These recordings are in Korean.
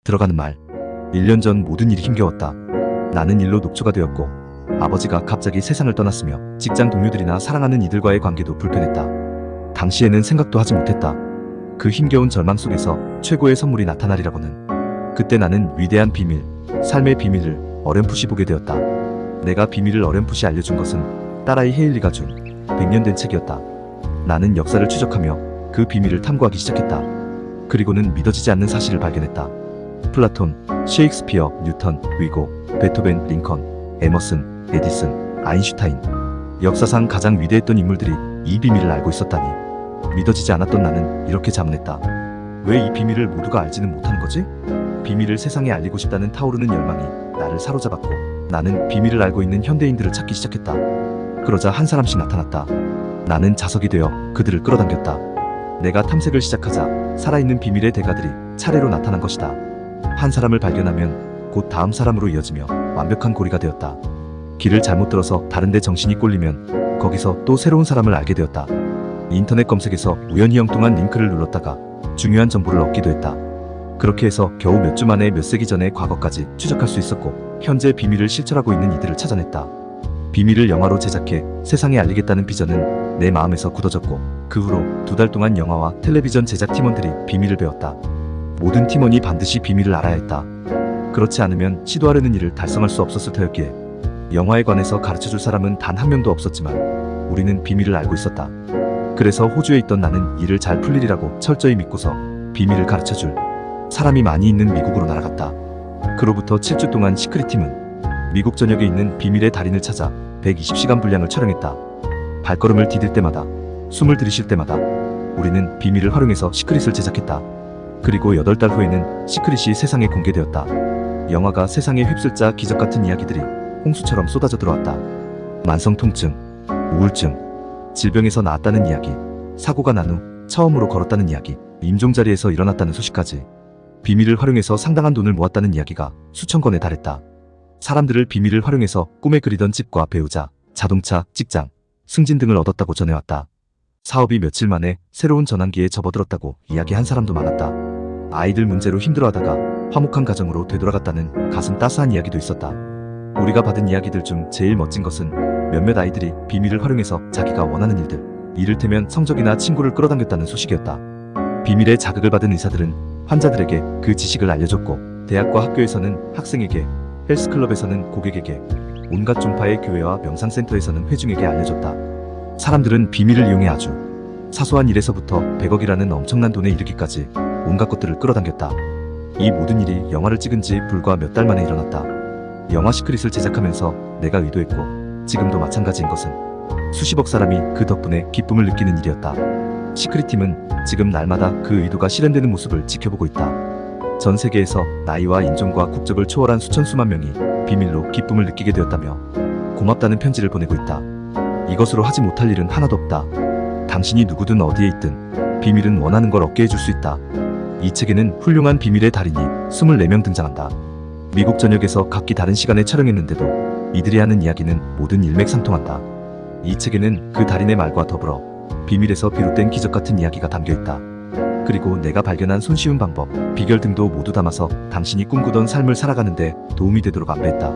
들어가는 말. 1년 전 모든 일이 힘겨웠다. 나는 일로 녹초가 되었고 아버지가 갑자기 세상을 떠났으며 직장 동료들이나 사랑하는 이들과의 관계도 불편했다. 당시에는 생각도 하지 못했다. 그 힘겨운 절망 속에서 최고의 선물이 나타나리라고는. 그때 나는 위대한 비밀, 삶의 비밀을 어렴풋이 보게 되었다. 내가 비밀을 어렴풋이 알려준 것은 딸아이 헤일리가 준 100년 된 책이었다. 나는 역사를 추적하며 그 비밀을 탐구하기 시작했다. 그리고는 믿어지지 않는 사실을 발견했다. 플라톤, 셰익스피어, 뉴턴, 위고, 베토벤, 링컨, 에머슨, 에디슨, 아인슈타인. 역사상 가장 위대했던 인물들이 이 비밀을 알고 있었다니. 믿어지지 않았던 나는 이렇게 자문했다. 왜 이 비밀을 모두가 알지는 못하는 거지? 비밀을 세상에 알리고 싶다는 타오르는 열망이 나를 사로잡았고 나는 비밀을 알고 있는 현대인들을 찾기 시작했다. 그러자 한 사람씩 나타났다. 나는 자석이 되어 그들을 끌어당겼다. 내가 탐색을 시작하자 살아있는 비밀의 대가들이 차례로 나타난 것이다. 한 사람을 발견하면 곧 다음 사람으로 이어지며 완벽한 고리가 되었다. 길을 잘못 들어서 다른데 정신이 꼴리면 거기서 또 새로운 사람을 알게 되었다. 인터넷 검색에서 우연히 엉뚱한 링크를 눌렀다가 중요한 정보를 얻기도 했다. 그렇게 해서 겨우 몇 주 만에 몇 세기 전의 과거까지 추적할 수 있었고 현재 비밀을 실천하고 있는 이들을 찾아냈다. 비밀을 영화로 제작해 세상에 알리겠다는 비전은 내 마음에서 굳어졌고 그 후로 2달 동안 영화와 텔레비전 제작 팀원들이 비밀을 배웠다. 모든 팀원이 반드시 비밀을 알아야 했다. 그렇지 않으면 시도하려는 일을 달성할 수 없었을 터였기에 영화에 관해서 가르쳐줄 사람은 단 한 명도 없었지만 우리는 비밀을 알고 있었다. 그래서 호주에 있던 나는 일을 잘 풀리리라고 철저히 믿고서 비밀을 가르쳐줄 사람이 많이 있는 미국으로 날아갔다. 그로부터 7주 동안 시크릿팀은 미국 전역에 있는 비밀의 달인을 찾아 120시간 분량을 촬영했다. 발걸음을 디딜 때마다, 숨을 들이쉴 때마다 우리는 비밀을 활용해서 시크릿을 제작했다. 그리고 8달 후에는 시크릿이 세상에 공개되었다. 영화가 세상에 휩쓸자 기적같은 이야기들이 홍수처럼 쏟아져 들어왔다. 만성통증, 우울증, 질병에서 나았다는 이야기, 사고가 난 후 처음으로 걸었다는 이야기, 임종자리에서 일어났다는 소식까지 비밀을 활용해서 상당한 돈을 모았다는 이야기가 수천 건에 달했다. 사람들을 비밀을 활용해서 꿈에 그리던 집과 배우자, 자동차, 직장, 승진 등을 얻었다고 전해왔다. 사업이 며칠 만에 새로운 전환기에 접어들었다고 이야기한 사람도 많았다. 아이들 문제로 힘들어하다가 화목한 가정으로 되돌아갔다는 가슴 따스한 이야기도 있었다. 우리가 받은 이야기들 중 제일 멋진 것은 몇몇 아이들이 비밀을 활용해서 자기가 원하는 일들, 이를테면 성적이나 친구를 끌어당겼다는 소식이었다. 비밀의 자극을 받은 의사들은 환자들에게 그 지식을 알려줬고 대학과 학교에서는 학생에게, 헬스클럽에서는 고객에게, 온갖 종파의 교회와 명상센터에서는 회중에게 알려줬다. 사람들은 비밀을 이용해 아주 사소한 일에서부터 100억이라는 엄청난 돈에 이르기까지 온갖 것들을 끌어당겼다. 이 모든 일이 영화를 찍은 지 불과 몇 달 만에 일어났다. 영화 시크릿을 제작하면서 내가 의도했고 지금도 마찬가지인 것은 수십억 사람이 그 덕분에 기쁨을 느끼는 일이었다. 시크릿팀은 지금 날마다 그 의도가 실현되는 모습을 지켜보고 있다. 전 세계에서 나이와 인종과 국적을 초월한 수천 수만 명이 비밀로 기쁨을 느끼게 되었다며 고맙다는 편지를 보내고 있다. 이것으로 하지 못할 일은 하나도 없다. 당신이 누구든 어디에 있든 비밀은 원하는 걸 얻게 해줄 수 있다. 이 책에는 훌륭한 비밀의 달인이 24명 등장한다. 미국 전역에서 각기 다른 시간에 촬영했는데도 이들이 하는 이야기는 모든 일맥상통한다. 이 책에는 그 달인의 말과 더불어 비밀에서 비롯된 기적같은 이야기가 담겨있다. 그리고 내가 발견한 손쉬운 방법, 비결 등도 모두 담아서 당신이 꿈꾸던 삶을 살아가는데 도움이 되도록 안배했다.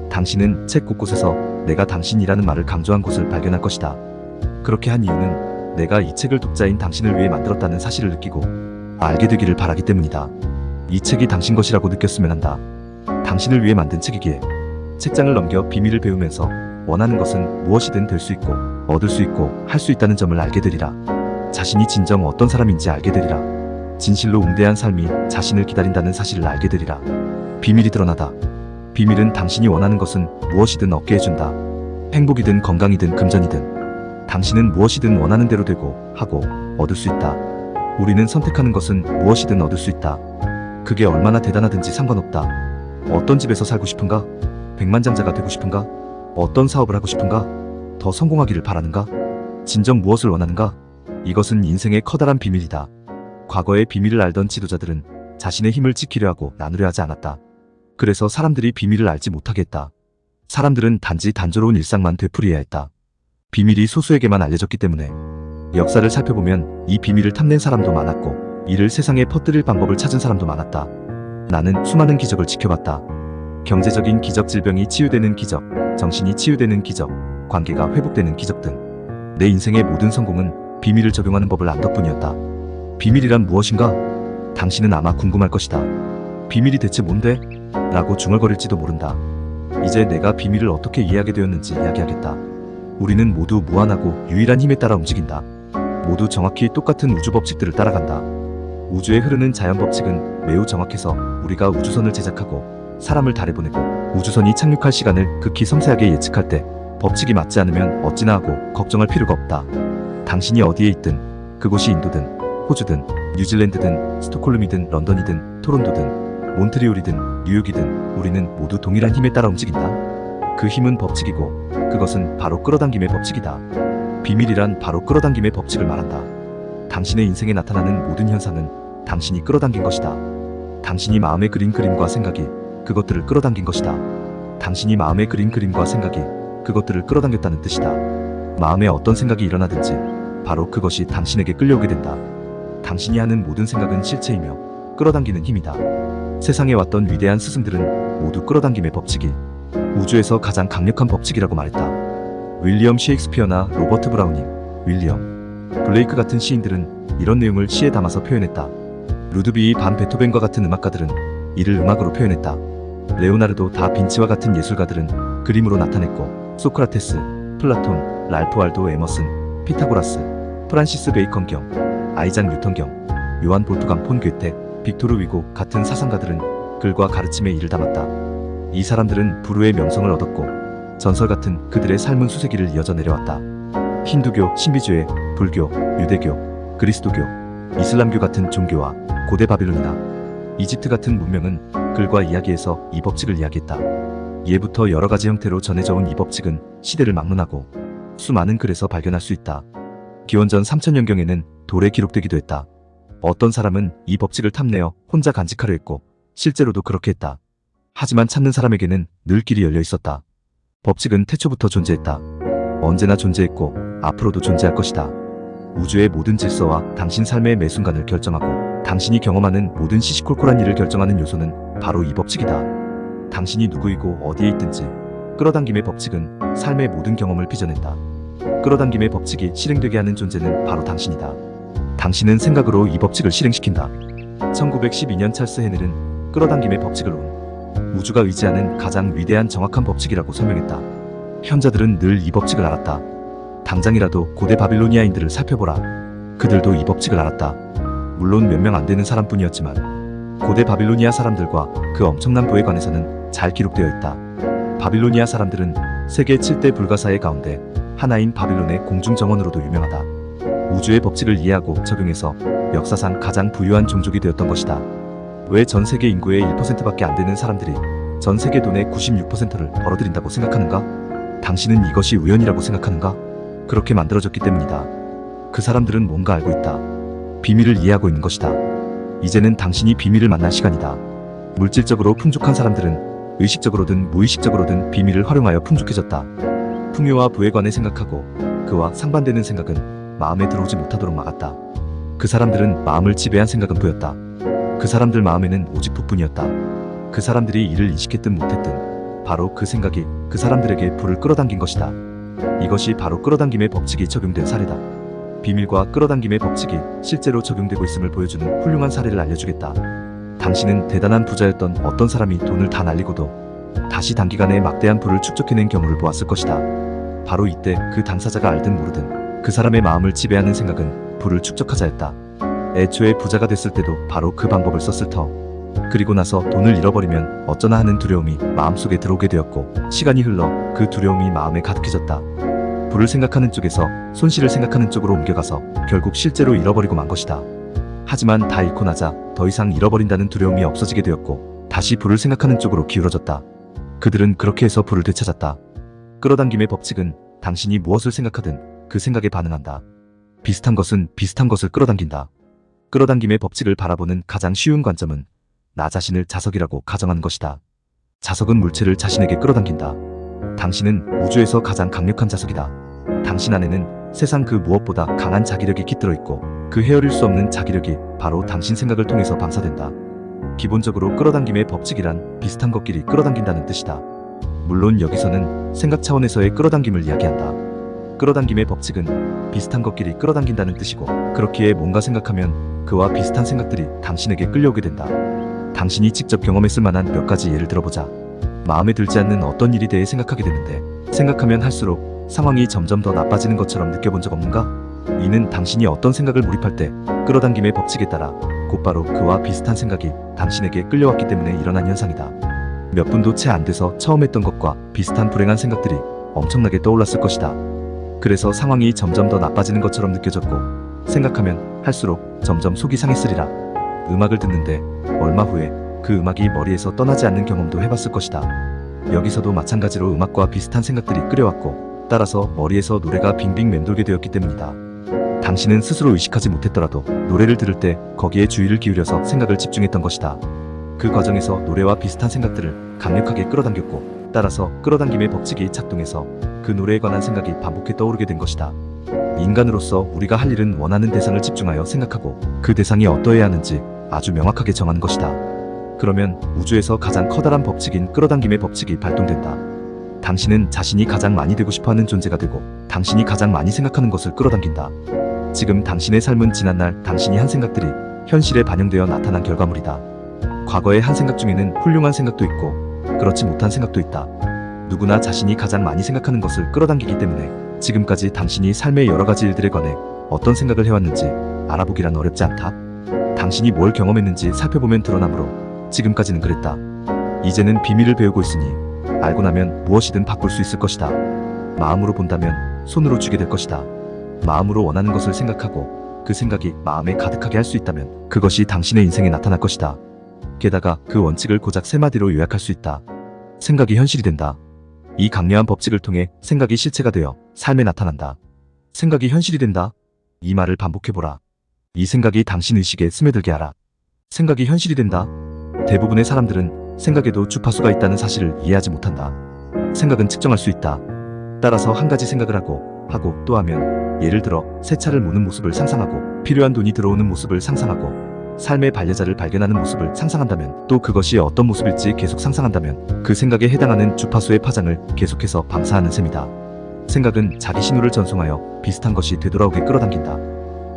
당신은 책 곳곳에서 내가 당신이라는 말을 강조한 곳을 발견할 것이다. 그렇게 한 이유는 내가 이 책을 독자인 당신을 위해 만들었다는 사실을 느끼고 알게 되기를 바라기 때문이다. 이 책이 당신 것이라고 느꼈으면 한다. 당신을 위해 만든 책이기에 책장을 넘겨 비밀을 배우면서 원하는 것은 무엇이든 될 수 있고 얻을 수 있고 할 수 있다는 점을 알게 되리라. 자신이 진정 어떤 사람인지 알게 되리라. 진실로 웅대한 삶이 자신을 기다린다는 사실을 알게 되리라. 비밀이 드러나다. 비밀은 당신이 원하는 것은 무엇이든 얻게 해준다. 행복이든 건강이든 금전이든 당신은 무엇이든 원하는 대로 되고 하고 얻을 수 있다. 우리는 선택하는 것은 무엇이든 얻을 수 있다. 그게 얼마나 대단하든지 상관없다. 어떤 집에서 살고 싶은가? 백만장자가 되고 싶은가? 어떤 사업을 하고 싶은가? 더 성공하기를 바라는가? 진정 무엇을 원하는가? 이것은 인생의 커다란 비밀이다. 과거의 비밀을 알던 지도자들은 자신의 힘을 지키려 하고 나누려 하지 않았다. 그래서 사람들이 비밀을 알지 못하게 했다. 사람들은 단지 단조로운 일상만 되풀이해야 했다. 비밀이 소수에게만 알려졌기 때문에. 역사를 살펴보면 이 비밀을 탐낸 사람도 많았고 이를 세상에 퍼뜨릴 방법을 찾은 사람도 많았다. 나는 수많은 기적을 지켜봤다. 경제적인 기적, 질병이 치유되는 기적, 정신이 치유되는 기적, 관계가 회복되는 기적 등. 내 인생의 모든 성공은 비밀을 적용하는 법을 안 덕분이었다. 비밀이란 무엇인가? 당신은 아마 궁금할 것이다. 비밀이 대체 뭔데? 라고 중얼거릴지도 모른다. 이제 내가 비밀을 어떻게 이해하게 되었는지 이야기하겠다. 우리는 모두 무한하고 유일한 힘에 따라 움직인다. 모두 정확히 똑같은 우주 법칙들을 따라간다. 우주에 흐르는 자연 법칙은 매우 정확해서 우리가 우주선을 제작하고 사람을 달에 보내고 우주선이 착륙할 시간을 극히 섬세하게 예측할 때 법칙이 맞지 않으면 어찌나 하고 걱정할 필요가 없다. 당신이 어디에 있든, 그곳이 인도든 호주든 뉴질랜드든 스톡홀름이든 런던이든 토론토든 몬트리올이든 뉴욕이든 우리는 모두 동일한 힘에 따라 움직인다. 그 힘은 법칙이고 그것은 바로 끌어당김의 법칙이다. 비밀이란 바로 끌어당김의 법칙을 말한다. 당신의 인생에 나타나는 모든 현상은 당신이 끌어당긴 것이다. 당신이 마음에 그린 그림과 생각이 그것들을 끌어당긴 것이다. 당신이 마음에 그린 그림과 생각이 그것들을 끌어당겼다는 뜻이다. 마음에 어떤 생각이 일어나든지 바로 그것이 당신에게 끌려오게 된다. 당신이 하는 모든 생각은 실체이며 끌어당기는 힘이다. 세상에 왔던 위대한 스승들은 모두 끌어당김의 법칙이 우주에서 가장 강력한 법칙이라고 말했다. 윌리엄 셰익스피어나 로버트 브라우닝, 윌리엄 블레이크 같은 시인들은 이런 내용을 시에 담아서 표현했다. 루드비히 반 베토벤과 같은 음악가들은 이를 음악으로 표현했다. 레오나르도 다 빈치와 같은 예술가들은 그림으로 나타냈고 소크라테스, 플라톤, 랄프 waldo 에머슨, 피타고라스, 프란시스 베이컨경, 아이작 뉴턴경, 요한 볼프강 폰 괴테, 빅토르 위고 같은 사상가들은 글과 가르침에 이를 담았다. 이 사람들은 불후의 명성을 얻었고 전설 같은 그들의 삶은 수세기를 이어져 내려왔다. 힌두교, 신비주의, 불교, 유대교, 그리스도교, 이슬람교 같은 종교와 고대 바빌론이나 이집트 같은 문명은 글과 이야기에서 이 법칙을 이야기했다. 예부터 여러 가지 형태로 전해져 온 이 법칙은 시대를 막론하고 수많은 글에서 발견할 수 있다. 기원전 3000년경에는 돌에 기록되기도 했다. 어떤 사람은 이 법칙을 탐내어 혼자 간직하려 했고 실제로도 그렇게 했다. 하지만 찾는 사람에게는 늘 길이 열려 있었다. 법칙은 태초부터 존재했다. 언제나 존재했고 앞으로도 존재할 것이다. 우주의 모든 질서와 당신 삶의 매 순간을 결정하고 당신이 경험하는 모든 시시콜콜한 일을 결정하는 요소는 바로 이 법칙이다. 당신이 누구이고 어디에 있든지 끌어당김의 법칙은 삶의 모든 경험을 빚어낸다. 끌어당김의 법칙이 실행되게 하는 존재는 바로 당신이다. 당신은 생각으로 이 법칙을 실행시킨다. 1912년 찰스 헤넬은 끌어당김의 법칙을 우주가 의지하는 가장 위대한 정확한 법칙이라고 설명했다. 현자들은 늘 이 법칙을 알았다. 당장이라도 고대 바빌로니아인들을 살펴보라. 그들도 이 법칙을 알았다. 물론 몇 명 안 되는 사람뿐이었지만 고대 바빌로니아 사람들과 그 엄청난 부에 관해서는 잘 기록되어 있다. 바빌로니아 사람들은 세계 7대 불가사의 가운데 하나인 바빌론의 공중정원으로도 유명하다. 우주의 법칙을 이해하고 적용해서 역사상 가장 부유한 종족이 되었던 것이다. 왜 전 세계 인구의 1%밖에 안 되는 사람들이 전 세계 돈의 96%를 벌어들인다고 생각하는가? 당신은 이것이 우연이라고 생각하는가? 그렇게 만들어졌기 때문이다. 그 사람들은 뭔가 알고 있다. 비밀을 이해하고 있는 것이다. 이제는 당신이 비밀을 만날 시간이다. 물질적으로 풍족한 사람들은 의식적으로든 무의식적으로든 비밀을 활용하여 풍족해졌다. 풍요와 부에 관해 생각하고 그와 상반되는 생각은 마음에 들어오지 못하도록 막았다. 그 사람들은 마음을 지배한 생각은 보였다. 그 사람들 마음에는 오직 부뿐이었다. 그 사람들이 이를 인식했든 못했든 바로 그 생각이 그 사람들에게 불을 끌어당긴 것이다. 이것이 바로 끌어당김의 법칙이 적용된 사례다. 비밀과 끌어당김의 법칙이 실제로 적용되고 있음을 보여주는 훌륭한 사례를 알려주겠다. 당신은 대단한 부자였던 어떤 사람이 돈을 다 날리고도 다시 단기간에 막대한 부를 축적해낸 경우를 보았을 것이다. 바로 이때 그 당사자가 알든 모르든 그 사람의 마음을 지배하는 생각은 부를 축적하자였다. 애초에 부자가 됐을 때도 바로 그 방법을 썼을 터. 그리고 나서 돈을 잃어버리면 어쩌나 하는 두려움이 마음속에 들어오게 되었고 시간이 흘러 그 두려움이 마음에 가득해졌다. 부를 생각하는 쪽에서 손실을 생각하는 쪽으로 옮겨가서 결국 실제로 잃어버리고 만 것이다. 하지만 다 잃고 나자 더 이상 잃어버린다는 두려움이 없어지게 되었고 다시 부를 생각하는 쪽으로 기울어졌다. 그들은 그렇게 해서 부를 되찾았다. 끌어당김의 법칙은 당신이 무엇을 생각하든 그 생각에 반응한다. 비슷한 것은 비슷한 것을 끌어당긴다. 끌어당김의 법칙을 바라보는 가장 쉬운 관점은 나 자신을 자석이라고 가정하는 것이다. 자석은 물체를 자신에게 끌어당긴다. 당신은 우주에서 가장 강력한 자석이다. 당신 안에는 세상 그 무엇보다 강한 자기력이 깃들어 있고 그 헤아릴 수 없는 자기력이 바로 당신 생각을 통해서 방사된다. 기본적으로 끌어당김의 법칙이란 비슷한 것끼리 끌어당긴다는 뜻이다. 물론 여기서는 생각 차원에서의 끌어당김을 이야기한다. 끌어당김의 법칙은 비슷한 것끼리 끌어당긴다는 뜻이고, 그렇기에 뭔가 생각하면 그와 비슷한 생각들이 당신에게 끌려오게 된다. 당신이 직접 경험했을 만한 몇 가지 예를 들어보자. 마음에 들지 않는 어떤 일에 대해 생각하게 되는데, 생각하면 할수록 상황이 점점 더 나빠지는 것처럼 느껴본 적 없는가? 이는 당신이 어떤 생각을 몰입할 때 끌어당김의 법칙에 따라 곧바로 그와 비슷한 생각이 당신에게 끌려왔기 때문에 일어난 현상이다. 몇 분도 채 안 돼서 처음 했던 것과 비슷한 불행한 생각들이 엄청나게 떠올랐을 것이다. 그래서 상황이 점점 더 나빠지는 것처럼 느껴졌고, 생각하면 할수록 점점 속이 상했으리라. 음악을 듣는데 얼마 후에 그 음악이 머리에서 떠나지 않는 경험도 해봤을 것이다. 여기서도 마찬가지로 음악과 비슷한 생각들이 끌려왔고, 따라서 머리에서 노래가 빙빙 맴돌게 되었기 때문이다. 당신은 스스로 의식하지 못했더라도 노래를 들을 때 거기에 주의를 기울여서 생각을 집중했던 것이다. 그 과정에서 노래와 비슷한 생각들을 강력하게 끌어당겼고, 따라서 끌어당김의 법칙이 작동해서 그 노래에 관한 생각이 반복해 떠오르게 된 것이다. 인간으로서 우리가 할 일은 원하는 대상을 집중하여 생각하고, 그 대상이 어떠해야 하는지 아주 명확하게 정하는 것이다. 그러면 우주에서 가장 커다란 법칙인 끌어당김의 법칙이 발동된다. 당신은 자신이 가장 많이 되고 싶어하는 존재가 되고, 당신이 가장 많이 생각하는 것을 끌어당긴다. 지금 당신의 삶은 지난날 당신이 한 생각들이 현실에 반영되어 나타난 결과물이다. 과거의 한 생각 중에는 훌륭한 생각도 있고 그렇지 못한 생각도 있다. 누구나 자신이 가장 많이 생각하는 것을 끌어당기기 때문에 지금까지 당신이 삶의 여러 가지 일들에 관해 어떤 생각을 해왔는지 알아보기란 어렵지 않다. 당신이 뭘 경험했는지 살펴보면 드러나므로 지금까지는 그랬다. 이제는 비밀을 배우고 있으니 알고 나면 무엇이든 바꿀 수 있을 것이다. 마음으로 본다면 손으로 쥐게 될 것이다. 마음으로 원하는 것을 생각하고 그 생각이 마음에 가득하게 할 수 있다면 그것이 당신의 인생에 나타날 것이다. 게다가 그 원칙을 고작 세 마디로 요약할 수 있다. 생각이 현실이 된다. 이 강렬한 법칙을 통해 생각이 실체가 되어 삶에 나타난다. 생각이 현실이 된다. 이 말을 반복해보라. 이 생각이 당신 의식에 스며들게 하라. 생각이 현실이 된다. 대부분의 사람들은 생각에도 주파수가 있다는 사실을 이해하지 못한다. 생각은 측정할 수 있다. 따라서 한 가지 생각을 하고 또 하면, 예를 들어 새 차를 모는 모습을 상상하고 필요한 돈이 들어오는 모습을 상상하고 삶의 반려자를 발견하는 모습을 상상한다면, 또 그것이 어떤 모습일지 계속 상상한다면 그 생각에 해당하는 주파수의 파장을 계속해서 방사하는 셈이다. 생각은 자기 신호를 전송하여 비슷한 것이 되돌아오게 끌어당긴다.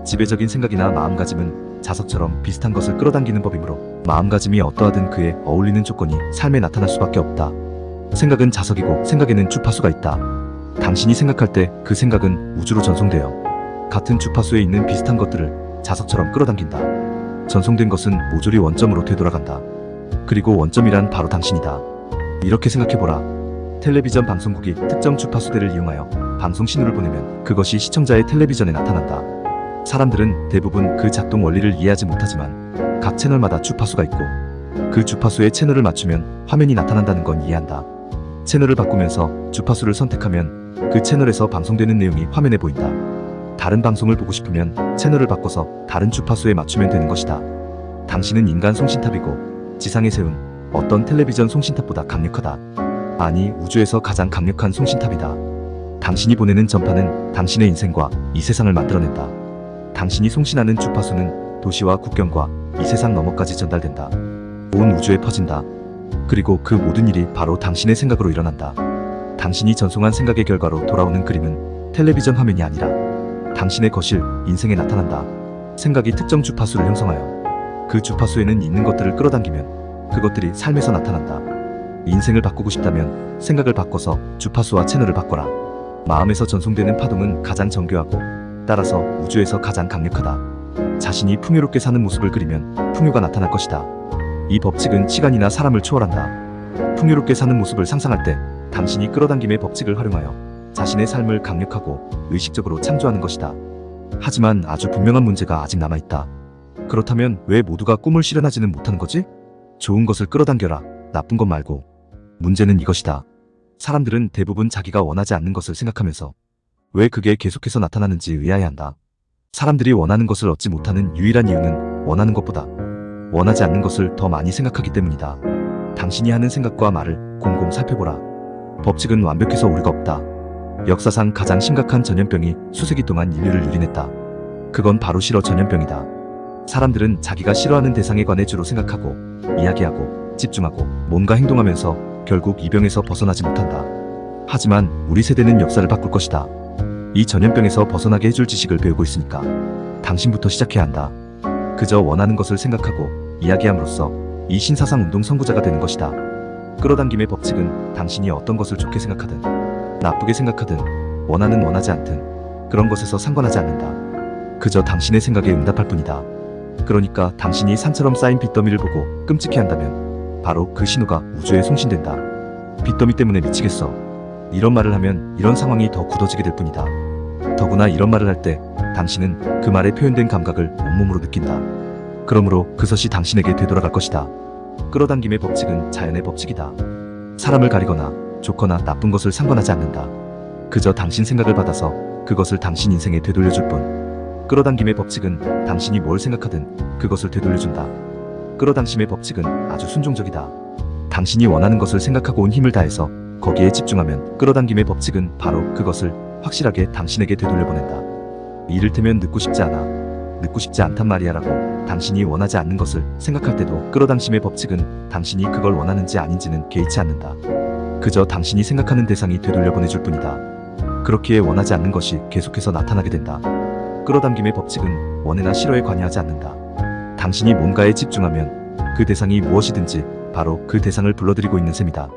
지배적인 생각이나 마음가짐은 자석처럼 비슷한 것을 끌어당기는 법이므로 마음가짐이 어떠하든 그에 어울리는 조건이 삶에 나타날 수밖에 없다. 생각은 자석이고 생각에는 주파수가 있다. 당신이 생각할 때 그 생각은 우주로 전송되어 같은 주파수에 있는 비슷한 것들을 자석처럼 끌어당긴다. 전송된 것은 모조리 원점으로 되돌아간다. 그리고 원점이란 바로 당신이다. 이렇게 생각해보라. 텔레비전 방송국이 특정 주파수대를 이용하여 방송 신호를 보내면 그것이 시청자의 텔레비전에 나타난다. 사람들은 대부분 그 작동 원리를 이해하지 못하지만 각 채널마다 주파수가 있고 그 주파수의 채널을 맞추면 화면이 나타난다는 건 이해한다. 채널을 바꾸면서 주파수를 선택하면 그 채널에서 방송되는 내용이 화면에 보인다. 다른 방송을 보고 싶으면 채널을 바꿔서 다른 주파수에 맞추면 되는 것이다. 당신은 인간 송신탑이고 지상에 세운 어떤 텔레비전 송신탑보다 강력하다. 아니, 우주에서 가장 강력한 송신탑이다. 당신이 보내는 전파는 당신의 인생과 이 세상을 만들어낸다. 당신이 송신하는 주파수는 도시와 국경과 이 세상 너머까지 전달된다. 온 우주에 퍼진다. 그리고 그 모든 일이 바로 당신의 생각으로 일어난다. 당신이 전송한 생각의 결과로 돌아오는 그림은 텔레비전 화면이 아니라 당신의 거실, 인생에 나타난다. 생각이 특정 주파수를 형성하여 그 주파수에는 있는 것들을 끌어당기면 그것들이 삶에서 나타난다. 인생을 바꾸고 싶다면 생각을 바꿔서 주파수와 채널을 바꿔라. 마음에서 전송되는 파동은 가장 정교하고 따라서 우주에서 가장 강력하다. 자신이 풍요롭게 사는 모습을 그리면 풍요가 나타날 것이다. 이 법칙은 시간이나 사람을 초월한다. 풍요롭게 사는 모습을 상상할 때 당신이 끌어당김의 법칙을 활용하여 자신의 삶을 강력하고 의식적으로 창조하는 것이다. 하지만 아주 분명한 문제가 아직 남아있다. 그렇다면 왜 모두가 꿈을 실현하지는 못하는 거지? 좋은 것을 끌어당겨라. 나쁜 것 말고. 문제는 이것이다. 사람들은 대부분 자기가 원하지 않는 것을 생각하면서 왜 그게 계속해서 나타나는지 의아해한다. 사람들이 원하는 것을 얻지 못하는 유일한 이유는 원하는 것보다 원하지 않는 것을 더 많이 생각하기 때문이다. 당신이 하는 생각과 말을 곰곰 살펴보라. 법칙은 완벽해서 오류가 없다. 역사상 가장 심각한 전염병이 수세기 동안 인류를 유린했다. 그건 바로 실어 전염병이다. 사람들은 자기가 싫어하는 대상에 관해 주로 생각하고, 이야기하고, 집중하고, 뭔가 행동하면서 결국 이 병에서 벗어나지 못한다. 하지만 우리 세대는 역사를 바꿀 것이다. 이 전염병에서 벗어나게 해줄 지식을 배우고 있으니까 당신부터 시작해야 한다. 그저 원하는 것을 생각하고 이야기함으로써 이 신사상 운동 선구자가 되는 것이다. 끌어당김의 법칙은 당신이 어떤 것을 좋게 생각하든 나쁘게 생각하든 원하는 원하지 않든 그런 것에서 상관하지 않는다. 그저 당신의 생각에 응답할 뿐이다. 그러니까 당신이 산처럼 쌓인 빚더미를 보고 끔찍해한다면 바로 그 신호가 우주에 송신된다. 빚더미 때문에 미치겠어. 이런 말을 하면 이런 상황이 더 굳어지게 될 뿐이다. 더구나 이런 말을 할 때 당신은 그 말에 표현된 감각을 온몸으로 느낀다. 그러므로 그것이 당신에게 되돌아갈 것이다. 끌어당김의 법칙은 자연의 법칙이다. 사람을 가리거나 좋거나 나쁜 것을 상관하지 않는다. 그저 당신 생각을 받아서 그것을 당신 인생에 되돌려줄 뿐. 끌어당김의 법칙은 당신이 뭘 생각하든 그것을 되돌려준다. 끌어당김의 법칙은 아주 순종적이다. 당신이 원하는 것을 생각하고 온 힘을 다해서 거기에 집중하면 끌어당김의 법칙은 바로 그것을 확실하게 당신에게 되돌려보낸다. 이를테면 늦고 싶지 않아. 늦고 싶지 않단 말이야 라고 당신이 원하지 않는 것을 생각할 때도 끌어당김의 법칙은 당신이 그걸 원하는지 아닌지는 개의치 않는다. 그저 당신이 생각하는 대상이 되돌려보내줄 뿐이다. 그렇기에 원하지 않는 것이 계속해서 나타나게 된다. 끌어당김의 법칙은 원해나 싫어에 관여하지 않는다. 당신이 뭔가에 집중하면 그 대상이 무엇이든지 바로 그 대상을 불러들이고 있는 셈이다.